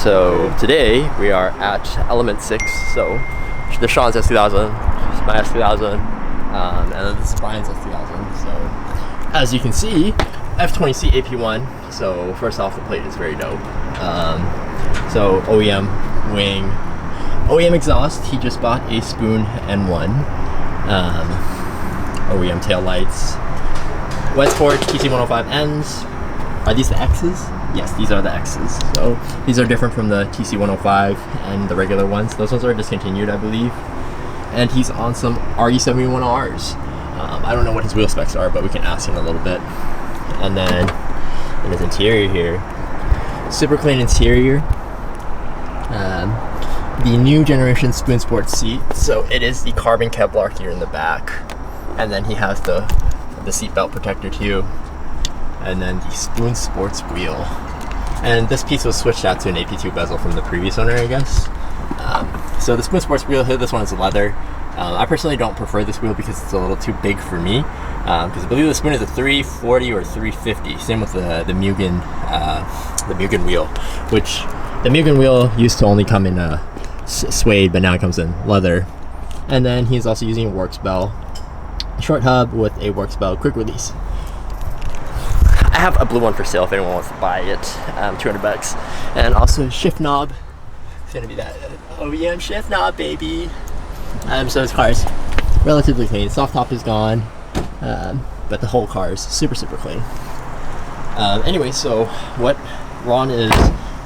So today we are at Element 6. So the Sean's S2000, my S2000, and then this is Brian's S2000. So as you can see, F20C AP1. So first off, the plate is very dope. So OEM wing, OEM exhaust. He just bought a Spoon N1. OEM tail lights. Westport TC105Ns. Are these the X's? Yes, these are the X's. So these are different from the TC105 and the regular ones. Those ones are discontinued, I believe. And he's on some RE71Rs. I don't know what his wheel specs are, but we can ask him a little bit. And then in his interior here, super clean interior. The new generation Spoon Sport seat. So it is the carbon Kevlar here in the back. And then he has the seat belt protector too. And then the Spoon Sports wheel. And this piece was switched out to an AP2 bezel from the previous owner, I guess. So the Spoon Sports wheel here, this one is leather. I personally don't prefer this wheel because it's a little too big for me. Because I believe the Spoon is a 340 or 350. Same with the Mugen wheel, which the Mugen wheel used to only come in suede, but now it comes in leather. And then he's also using a Works bell, short hub with a Works bell quick release. I have a blue one for sale if anyone wants to buy it, $200. And also a shift knob. It's gonna be that OEM shift knob, baby. So his car is relatively clean. Soft top is gone, but the whole car is super clean. Anyway, so what Ron is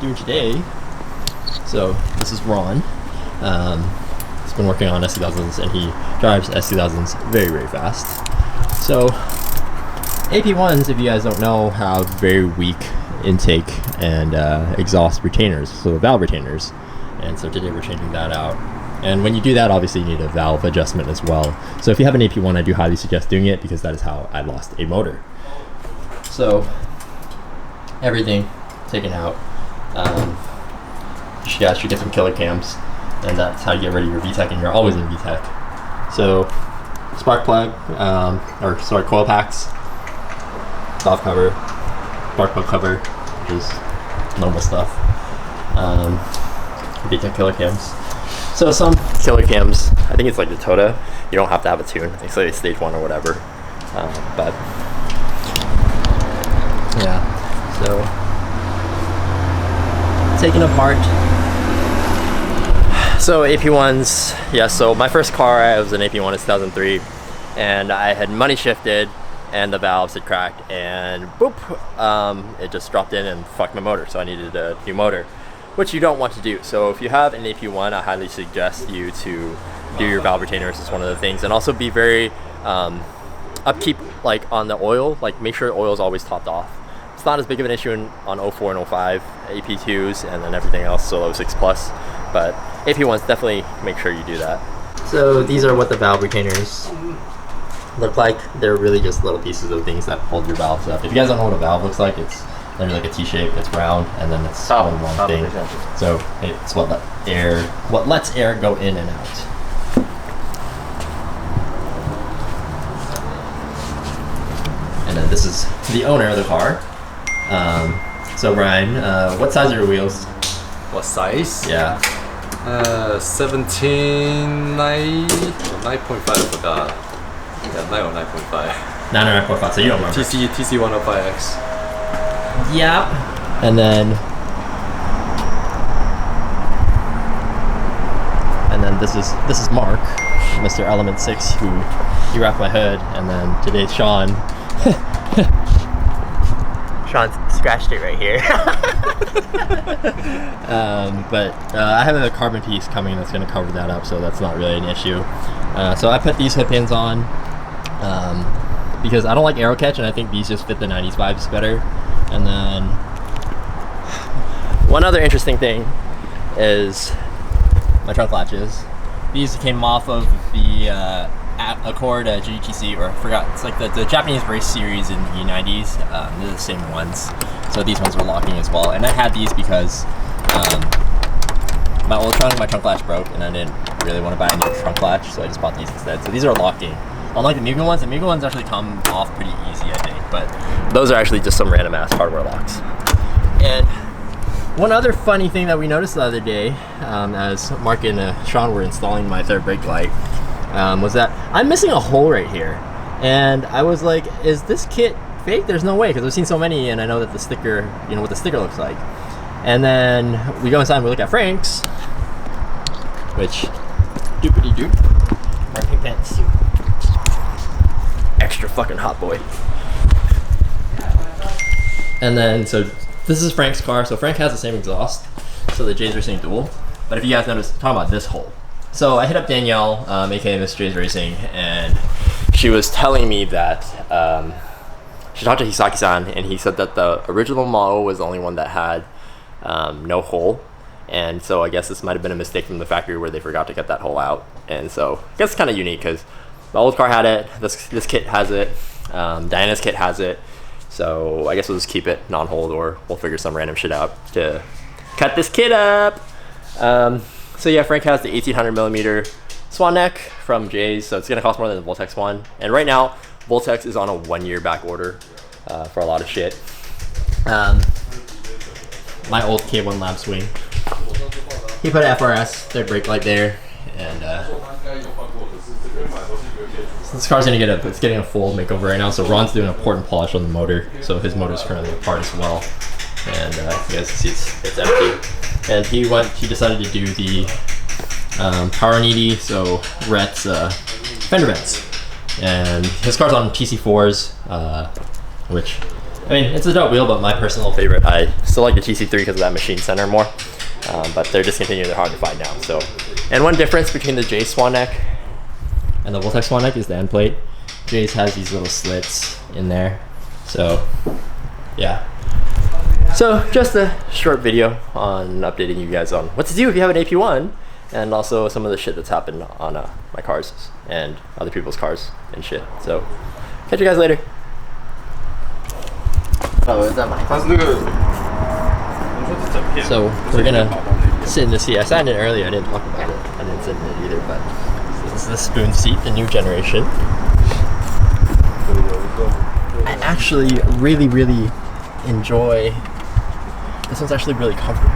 doing today, so this is Ron. He's been working on S2000s and he drives S2000s very fast. So AP1s, if you guys don't know, have very weak intake and exhaust retainers, so the valve retainers. And so today we're changing that out. And when you do that, obviously you need a valve adjustment as well. So if you have an AP1, I do highly suggest doing it because that is how I lost a motor. So everything taken out. You guys should get some killer cams, and that's how you get rid of your VTEC, and you're always in VTEC. So spark plug, coil packs, soft cover, spark plug cover, which is normal stuff. VTEC killer cams. So some killer cams, I think it's like the Toda. You don't have to have a tune. It's like stage 1 or whatever. But yeah, so taken apart. So AP1s, yeah. So my first car, I was an AP1 in 2003, and I had money shifted, and the valves had cracked, and boop, it just dropped in and fucked my motor. So I needed a new motor, which you don't want to do. So if you have an AP1, I highly suggest you to do your valve retainers. It's one of the things, and also be very upkeep, like on the oil. Like make sure the oil is always topped off. It's not as big of an issue on 04 and 05 AP2s, and then everything else, so 06 plus. But AP1s, definitely make sure you do that. So these are what the valve retainers look like. They're really just little pieces of things that hold your valves up. If you guys don't know what a valve looks like, it's they're like a T-shape. It's round, and then it's one long thing. So it's what lets air go in and out. And then this is the owner of the car. So Brian, what size are your wheels? What size? Yeah. 17, 9, 9.5, I forgot. Yeah, 9 or 9.5. 9 or 9.5, so you don't remember. TC105X. Yeah. And then this is Mark, Mr. Element 6, who he wrapped my hood, and then today's Sean. Sean scratched it right here. But I have a carbon piece coming that's going to cover that up, so that's not really an issue. So I put these hood pins on because I don't like arrow catch, and I think these just fit the 90s vibes better. And then one other interesting thing is my trunk latches. These came off of the Accord GTC, or I forgot, it's like the Japanese race series in the 90s. They're the same ones, so these ones were locking as well. And I had these because my old trunk, my trunk latch broke, and I didn't really want to buy a new trunk latch, so I just bought these instead. So these are locking. Unlike the Mugen ones actually come off pretty easy, I think, but those are actually just some random ass hardware locks. And One other funny thing that we noticed the other day, as Mark and Sean were installing my third brake light, was that I'm missing a hole right here. And I was like, is this kit fake? There's no way, because I've seen so many and I know that the sticker, you know what the sticker looks like. And then we go inside and we look at Frank's, which, doopity doop, my pink pants. Extra fucking hot boy. And then, so this is Frank's car. So Frank has the same exhaust, so the J's Racing dual. But if you guys notice, talking about this hole. So I hit up Danielle, aka Miss J's Racing, and she was telling me that she talked to Hisaki-san, and he said that the original model was the only one that had no hole. And so I guess this might have been a mistake from the factory where they forgot to get that hole out. And so I guess it's kind of unique because the old car had it, this kit has it, Diana's kit has it. So I guess we'll just keep it non-hold, or we'll figure some random shit out to cut this kit up. So yeah, Frank has the 1800 millimeter swan neck from Jay's, so it's gonna cost more than the Voltex one. And right now, Voltex is on a 1-year back order for a lot of shit. My old K1 lab swing. He put an FRS, third brake light there, and so this car's gonna it's getting a full makeover right now. So Ron's doing a port and polish on the motor, so his motor's currently apart as well. And you guys can see it's empty. And he decided to do the power needy, so Rhett's fender vents. And his car's on TC4s, which, I mean, it's a dope wheel, but my personal favorite, I still like the TC3 because of that machine center more. But they're discontinued, they're hard to find now. So, and one difference between the J Swan neck and the Voltex Swan neck is the end plate. Jay's has these little slits in there. So, yeah. So, just a short video on updating you guys on what to do if you have an AP1, and also some of the shit that's happened on my cars and other people's cars and shit. So, catch you guys later. Oh, is that mine? So, we're gonna sit in the seat. I sat in it earlier, I didn't talk about it. I didn't sit in it either, but this is the spoon seat, the new generation. I actually really enjoy. This one's actually really comfortable.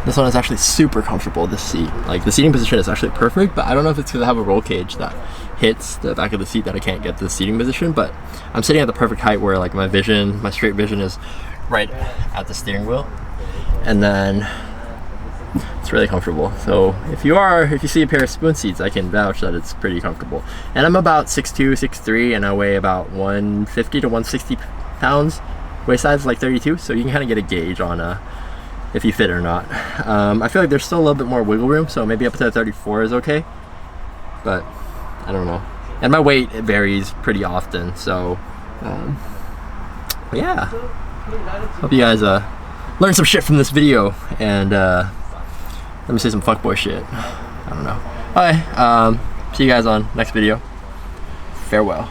This one is actually super comfortable, this seat. Like, the seating position is actually perfect, but I don't know if it's because I have a roll cage that hits the back of the seat that I can't get the seating position, but I'm sitting at the perfect height where like my straight vision is right at the steering wheel. And then it's really comfortable. So if you see a pair of spoon seats, I can vouch that it's pretty comfortable. And I'm about 6'2", 6'3", and I weigh about 150 to 160 pounds. Waist size is like 32, so you can kind of get a gauge on if you fit or not. I feel like there's still a little bit more wiggle room, so maybe up to 34 is okay, but I don't know. And my weight, it varies pretty often, so but yeah. Hope you guys learn some shit from this video, and let me say some fuckboy shit. I don't know. Okay, see you guys on next video. Farewell.